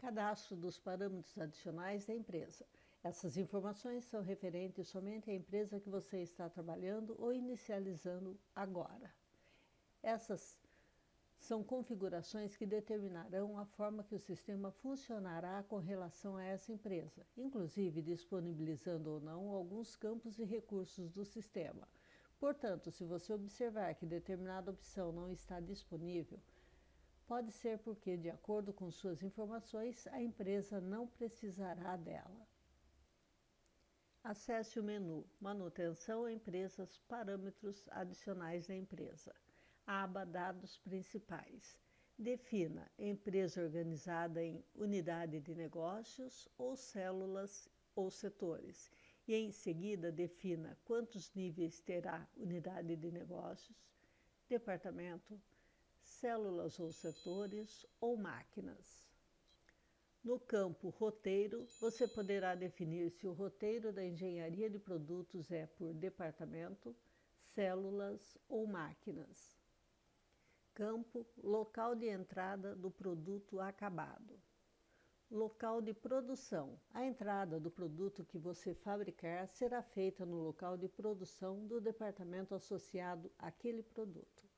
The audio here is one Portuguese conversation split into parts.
Cadastro dos parâmetros adicionais da empresa. Essas informações são referentes somente à empresa que você está trabalhando ou inicializando agora. Essas são configurações que determinarão a forma que o sistema funcionará com relação a essa empresa, inclusive disponibilizando ou não alguns campos e recursos do sistema. Portanto, se você observar que determinada opção não está disponível, pode ser porque, de acordo com suas informações, a empresa não precisará dela. Acesse o menu Manutenção Empresas Parâmetros Adicionais da empresa. Aba Dados Principais. Defina empresa organizada em unidade de negócios ou células ou setores. E em seguida defina quantos níveis terá unidade de negócios, departamento, células ou setores ou máquinas. No campo Roteiro, você poderá definir se o roteiro da engenharia de produtos é por departamento, células ou máquinas. Campo Local de entrada do produto acabado. Local de produção. A entrada do produto que você fabricar será feita no local de produção do departamento associado àquele produto.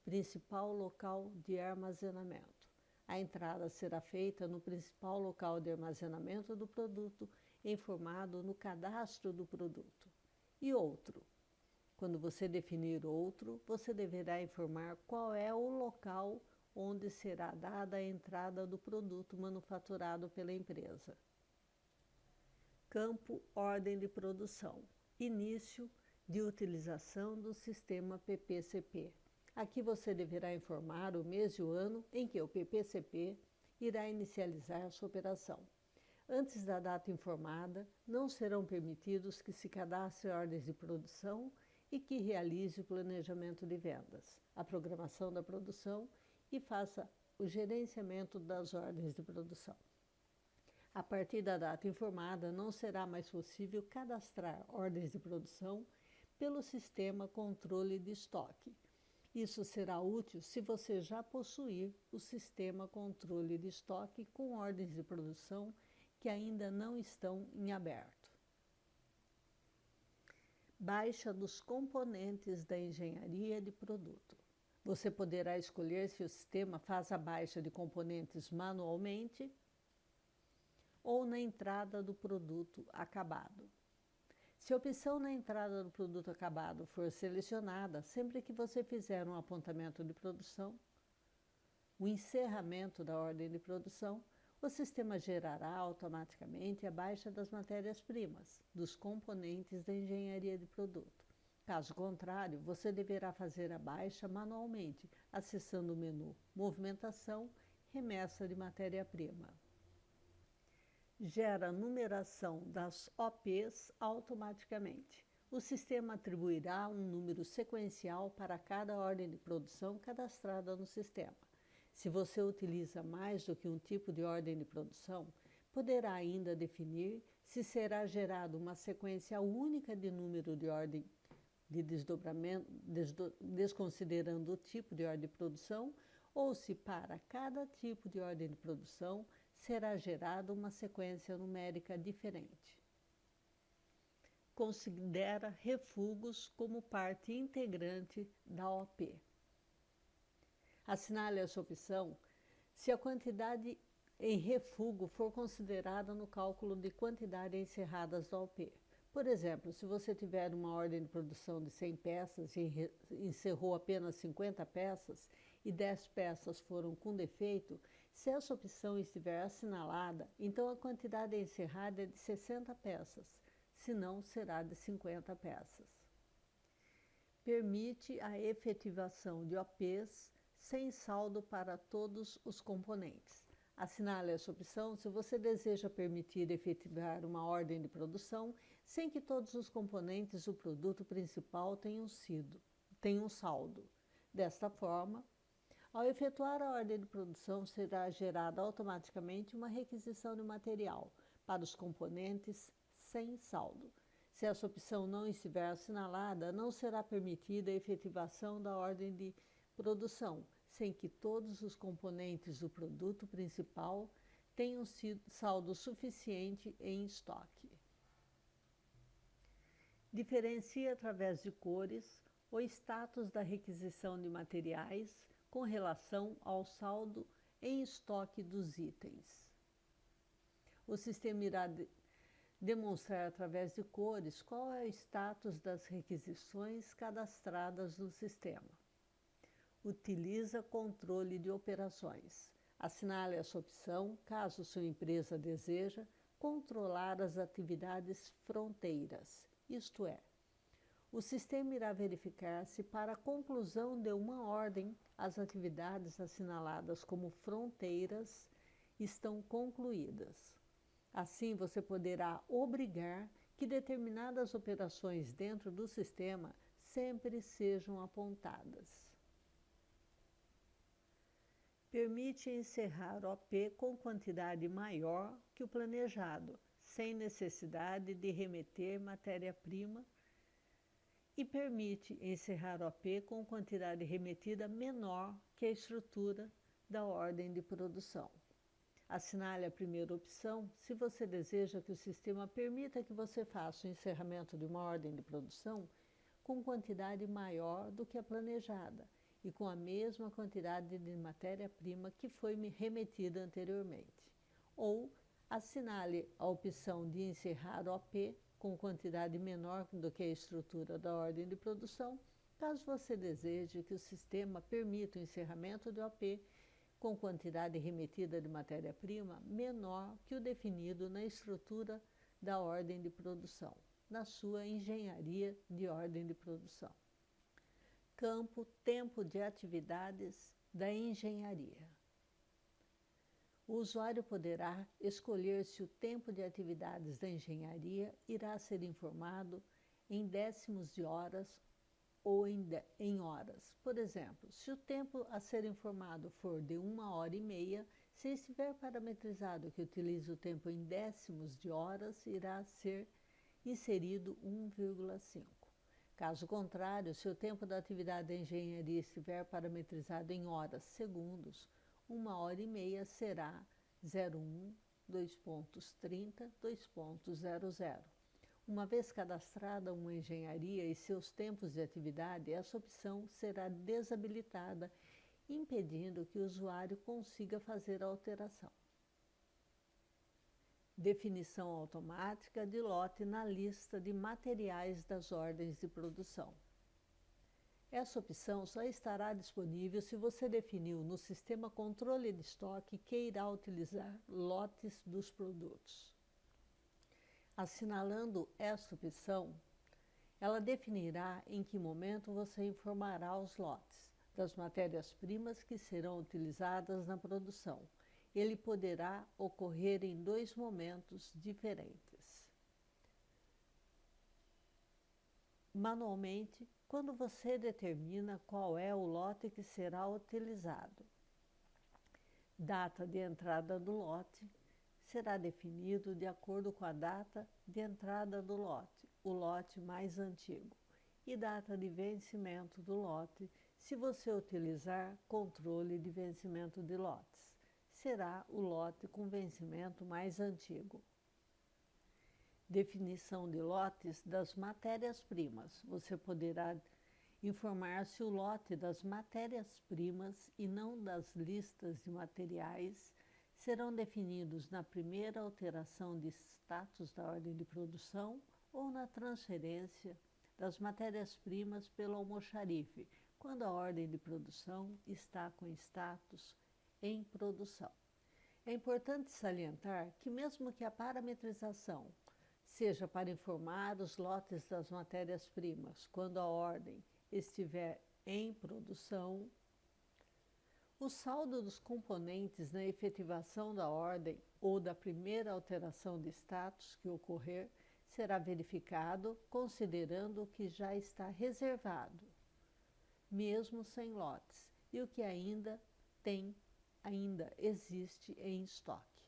Principal local de armazenamento. A entrada será feita no principal local de armazenamento do produto, informado no cadastro do produto. E outro. Quando você definir outro, você deverá informar qual é o local onde será dada a entrada do produto manufaturado pela empresa. Campo Ordem de Produção. Início de utilização do sistema PPCP. Aqui você deverá informar o mês e o ano em que o PPCP irá inicializar sua operação. Antes da data informada, não serão permitidos que se cadastre ordens de produção e que realize o planejamento de vendas, a programação da produção e faça o gerenciamento das ordens de produção. A partir da data informada, não será mais possível cadastrar ordens de produção pelo sistema controle de estoque. Isso será útil se você já possuir o sistema controle de estoque com ordens de produção que ainda não estão em aberto. Baixa dos componentes da engenharia de produto. Você poderá escolher se o sistema faz a baixa de componentes manualmente ou na entrada do produto acabado. Se a opção na entrada do produto acabado for selecionada, sempre que você fizer um apontamento de produção, o encerramento da ordem de produção, o sistema gerará automaticamente a baixa das matérias-primas, dos componentes da engenharia de produto. Caso contrário, você deverá fazer a baixa manualmente, acessando o menu Movimentação, Remessa de matéria-prima. Gera numeração das OPs automaticamente. O sistema atribuirá um número sequencial para cada ordem de produção cadastrada no sistema. Se você utiliza mais do que um tipo de ordem de produção, poderá ainda definir se será gerada uma sequência única de número de ordem de desdobramento, desconsiderando o tipo de ordem de produção, ou se para cada tipo de ordem de produção será gerada uma sequência numérica diferente. Considera refugos como parte integrante da OP. Assinale essa opção se a quantidade em refugo for considerada no cálculo de quantidade encerradas da OP. Por exemplo, se você tiver uma ordem de produção de 100 peças e encerrou apenas 50 peças e 10 peças foram com defeito, se essa opção estiver assinalada, então a quantidade encerrada é de 60 peças, senão será de 50 peças. Permite a efetivação de OPs sem saldo para todos os componentes. Assinale essa opção se você deseja permitir efetivar uma ordem de produção sem que todos os componentes do produto principal tenham saldo. Desta forma, ao efetuar a ordem de produção, será gerada automaticamente uma requisição de material para os componentes sem saldo. Se essa opção não estiver assinalada, não será permitida a efetivação da ordem de produção, sem que todos os componentes do produto principal tem um saldo suficiente em estoque. Diferencia através de cores o status da requisição de materiais com relação ao saldo em estoque dos itens. O sistema irá demonstrar através de cores qual é o status das requisições cadastradas no sistema. Utiliza controle de operações. Assinale essa opção caso sua empresa deseja controlar as atividades fronteiras, isto é, o sistema irá verificar se para a conclusão de uma ordem as atividades assinaladas como fronteiras estão concluídas. Assim, você poderá obrigar que determinadas operações dentro do sistema sempre sejam apontadas. Permite encerrar OP com quantidade maior que o planejado, sem necessidade de remeter matéria-prima, e permite encerrar OP com quantidade remetida menor que a estrutura da ordem de produção. Assinale a primeira opção se você deseja que o sistema permita que você faça o encerramento de uma ordem de produção com quantidade maior do que a planejada e com a mesma quantidade de matéria-prima que foi remetida anteriormente. Ou assinale a opção de encerrar OP com quantidade menor do que a estrutura da ordem de produção, caso você deseje que o sistema permita o encerramento de OP com quantidade remetida de matéria-prima menor que o definido na estrutura da ordem de produção, na sua engenharia de ordem de produção. Campo Tempo de atividades da engenharia. O usuário poderá escolher se o tempo de atividades da engenharia irá ser informado em décimos de horas ou em horas. Por exemplo, se o tempo a ser informado for de 1h30, se estiver parametrizado que utilize o tempo em décimos de horas, irá ser inserido 1,5. Caso contrário, se o tempo da atividade da engenharia estiver parametrizado em horas segundos, 1h30 será 01, 2.30, 2.00. Uma vez cadastrada uma engenharia e seus tempos de atividade, essa opção será desabilitada, impedindo que o usuário consiga fazer a alteração. Definição automática de lote na lista de materiais das ordens de produção. Essa opção só estará disponível se você definiu no sistema controle de estoque que irá utilizar lotes dos produtos. Assinalando esta opção, ela definirá em que momento você informará os lotes das matérias-primas que serão utilizadas na produção. Ele poderá ocorrer em 2 momentos diferentes. Manualmente, quando você determina qual é o lote que será utilizado. Data de entrada do lote será definido de acordo com a data de entrada do lote, o lote mais antigo, e data de vencimento do lote, se você utilizar controle de vencimento de lotes. Será o lote com vencimento mais antigo. Definição de lotes das matérias-primas. Você poderá informar se o lote das matérias-primas e não das listas de materiais serão definidos na primeira alteração de status da ordem de produção ou na transferência das matérias-primas pelo almoxarife, quando a ordem de produção está com status em produção. É importante salientar que mesmo que a parametrização seja para informar os lotes das matérias-primas quando a ordem estiver em produção, o saldo dos componentes na efetivação da ordem ou da primeira alteração de status que ocorrer será verificado considerando o que já está reservado, mesmo sem lotes, e o que ainda existe em estoque.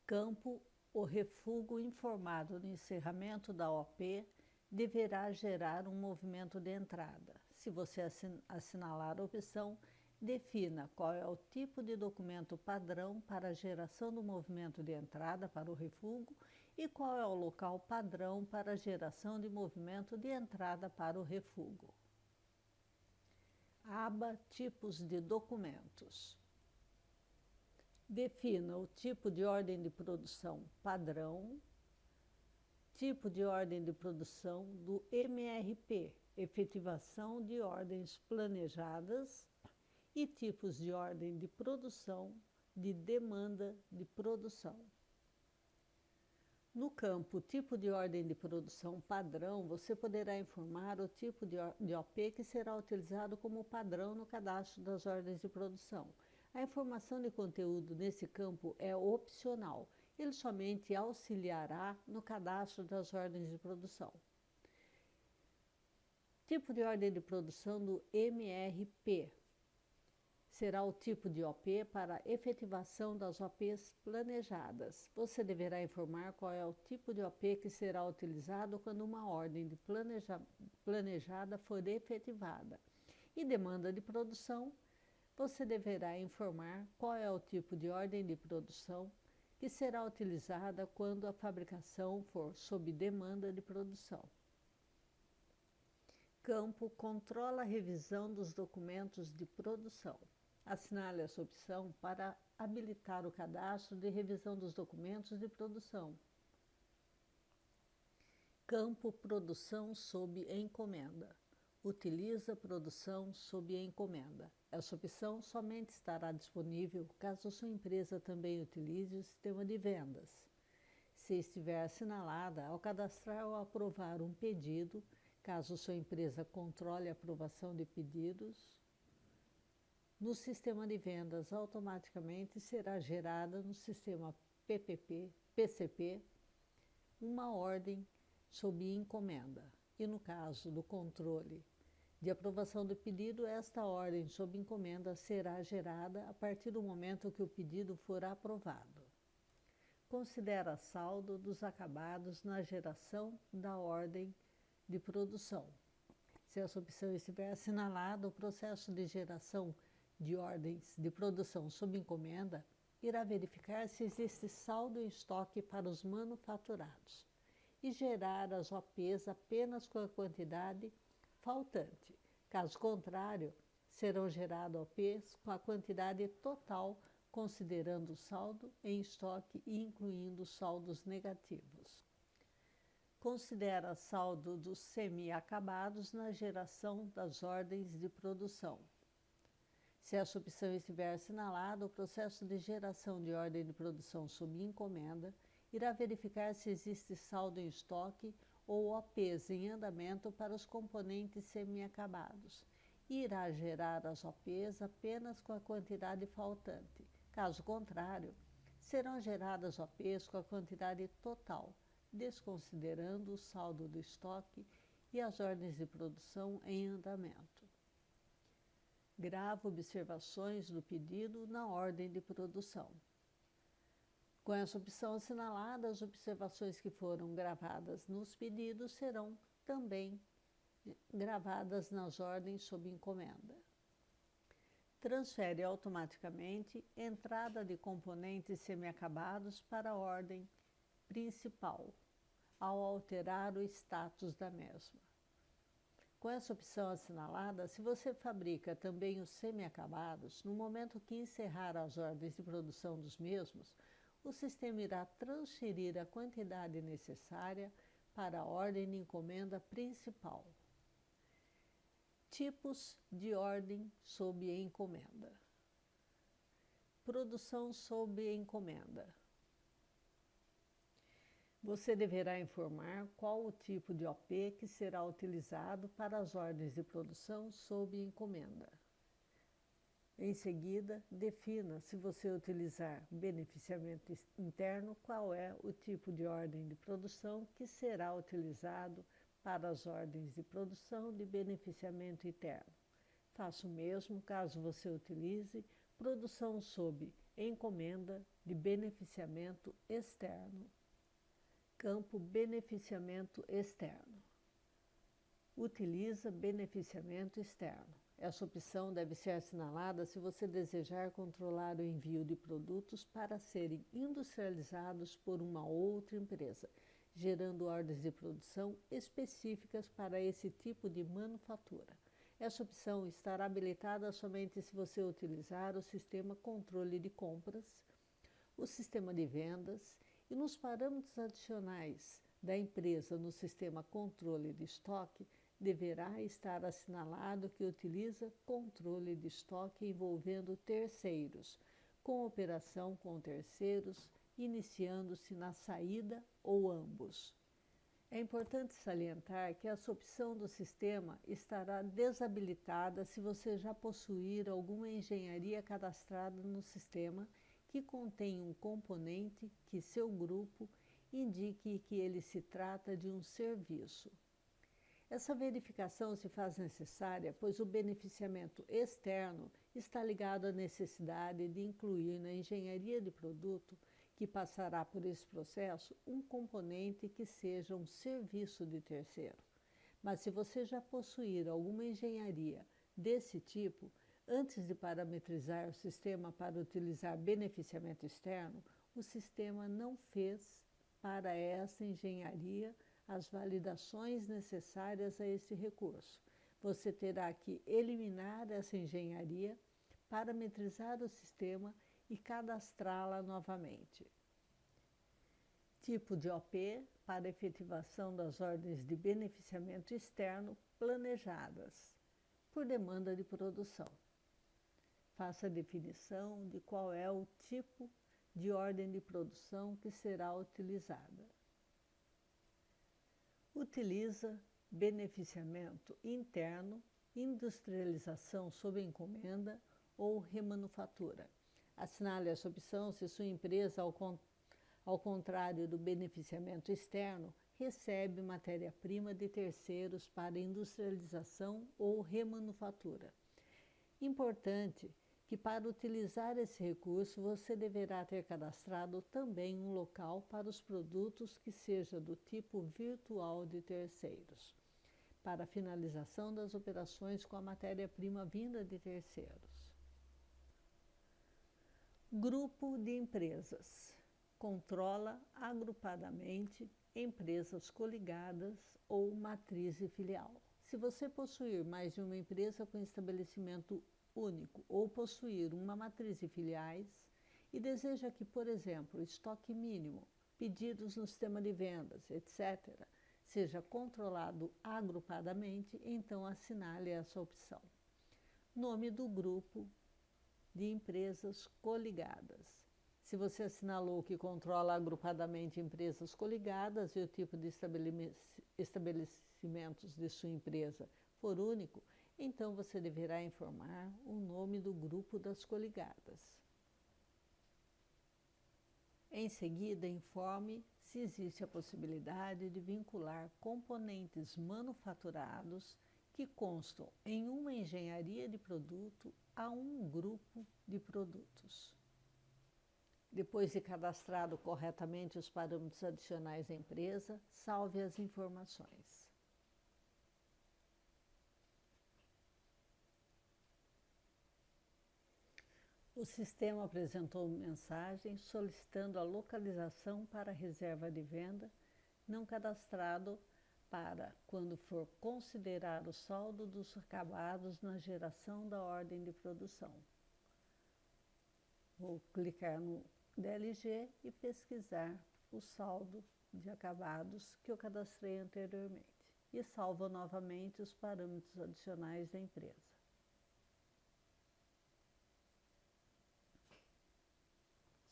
Campo O refúgio informado no encerramento da OP deverá gerar um movimento de entrada. Se você assinalar a opção, Defina qual é o tipo de documento padrão para a geração do movimento de entrada para o refúgio e qual é o local padrão para a geração de movimento de entrada para o refúgio. Aba Tipos de documentos. Defina o tipo de ordem de produção padrão, tipo de ordem de produção do MRP, efetivação de ordens planejadas, e tipos de ordem de produção de demanda de produção. No campo Tipo de ordem de produção padrão, você poderá informar o tipo de OP que será utilizado como padrão no cadastro das ordens de produção. A informação de conteúdo nesse campo é opcional. Ele somente auxiliará no cadastro das ordens de produção. Tipo de ordem de produção do MRP. Será o tipo de OP para a efetivação das OPs planejadas. Você deverá informar qual é o tipo de OP que será utilizado quando uma ordem de planejada for efetivada. E demanda de produção, você deverá informar qual é o tipo de ordem de produção que será utilizada quando a fabricação for sob demanda de produção. Campo Controla a revisão dos documentos de produção. Assinale essa opção para habilitar o cadastro de revisão dos documentos de produção. Campo Produção sob encomenda. Utiliza produção sob encomenda. Essa opção somente estará disponível caso sua empresa também utilize o sistema de vendas. Se estiver assinalada, ao cadastrar ou aprovar um pedido, caso sua empresa controle a aprovação de pedidos, no sistema de vendas automaticamente será gerada no sistema PCP uma ordem sob encomenda. E no caso do controle de aprovação do pedido, esta ordem sob encomenda será gerada a partir do momento que o pedido for aprovado. Considera saldo dos acabados na geração da ordem de produção. Se essa opção estiver assinalada, o processo de geração de ordens de produção sob encomenda irá verificar se existe saldo em estoque para os manufaturados e gerar as OPs apenas com a quantidade faltante. Caso contrário, serão geradas OPs com a quantidade total, considerando o saldo em estoque e incluindo saldos negativos. Considera saldo dos semi-acabados na geração das ordens de produção. Se essa opção estiver assinalada, o processo de geração de ordem de produção sob encomenda irá verificar se existe saldo em estoque ou OPs em andamento para os componentes semi-acabados e irá gerar as OPs apenas com a quantidade faltante. Caso contrário, serão geradas OPs com a quantidade total, desconsiderando o saldo do estoque e as ordens de produção em andamento. Grava observações do pedido na ordem de produção. Com essa opção assinalada, as observações que foram gravadas nos pedidos serão também gravadas nas ordens sob encomenda. Transfere automaticamente entrada de componentes semi-acabados para a ordem principal, ao alterar o status da mesma. Com essa opção assinalada, se você fabrica também os semi-acabados, no momento que encerrar as ordens de produção dos mesmos, o sistema irá transferir a quantidade necessária para a ordem de encomenda principal. Tipos de ordem sob encomenda. Produção sob encomenda. Você deverá informar qual o tipo de OP que será utilizado para as ordens de produção sob encomenda. Em seguida, defina, se você utilizar beneficiamento interno, qual é o tipo de ordem de produção que será utilizado para as ordens de produção de beneficiamento interno. Faça o mesmo caso você utilize produção sob encomenda de beneficiamento externo. Campo Beneficiamento externo. Utiliza beneficiamento externo. Essa opção deve ser assinalada se você desejar controlar o envio de produtos para serem industrializados por uma outra empresa, gerando ordens de produção específicas para esse tipo de manufatura. Essa opção estará habilitada somente se você utilizar o sistema controle de compras, o sistema de vendas e nos parâmetros adicionais da empresa no sistema controle de estoque, deverá estar assinalado que utiliza controle de estoque envolvendo terceiros, com operação com terceiros, iniciando-se na saída ou ambos. É importante salientar que essa opção do sistema estará desabilitada se você já possuir alguma engenharia cadastrada no sistema que contém um componente que seu grupo indique que ele se trata de um serviço. Essa verificação se faz necessária, pois o beneficiamento externo está ligado à necessidade de incluir na engenharia de produto, que passará por esse processo, um componente que seja um serviço de terceiro. Mas se você já possuir alguma engenharia desse tipo, antes de parametrizar o sistema para utilizar beneficiamento externo, o sistema não fez para essa engenharia as validações necessárias a esse recurso. Você terá que eliminar essa engenharia, parametrizar o sistema e cadastrá-la novamente. Tipo de OP para efetivação das ordens de beneficiamento externo planejadas, por demanda de produção. Faça a definição de qual é o tipo de ordem de produção que será utilizada. Utiliza beneficiamento interno, industrialização sob encomenda ou remanufatura. Assinale essa opção se sua empresa, ao contrário do beneficiamento externo, recebe matéria-prima de terceiros para industrialização ou remanufatura. Importante que para utilizar esse recurso você deverá ter cadastrado também um local para os produtos que seja do tipo virtual de terceiros, para a finalização das operações com a matéria-prima vinda de terceiros. Grupo de empresas. Controla agrupadamente empresas coligadas ou matriz e filial. Se você possuir mais de uma empresa com estabelecimento único ou possuir uma matriz de filiais e deseja que, por exemplo, estoque mínimo, pedidos no sistema de vendas, etc., seja controlado agrupadamente, então assinale essa opção. Nome do grupo de empresas coligadas. Se você assinalou que controla agrupadamente empresas coligadas e o tipo de estabelecimentos de sua empresa for único, então você deverá informar o nome do grupo das coligadas. Em seguida, informe se existe a possibilidade de vincular componentes manufaturados que constam em uma engenharia de produto a um grupo de produtos. Depois de cadastrado corretamente os parâmetros adicionais da empresa, salve as informações. O sistema apresentou mensagem solicitando a localização para reserva de venda não cadastrado para quando for considerar o saldo dos acabados na geração da ordem de produção. Vou clicar no DLG e pesquisar o saldo de acabados que eu cadastrei anteriormente e salvo novamente os parâmetros adicionais da empresa.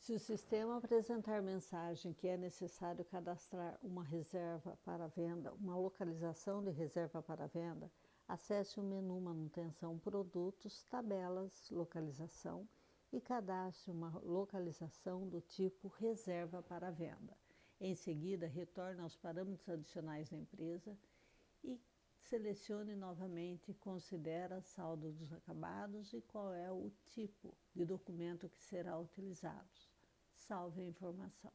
Se o sistema apresentar mensagem que é necessário cadastrar uma reserva para venda, uma localização de reserva para venda, acesse o menu Manutenção Produtos, Tabelas, Localização e cadastre uma localização do tipo Reserva para Venda. Em seguida, retorne aos parâmetros adicionais da empresa e selecione novamente Considera saldo dos acabados e qual é o tipo de documento que será utilizado. Salve a informação.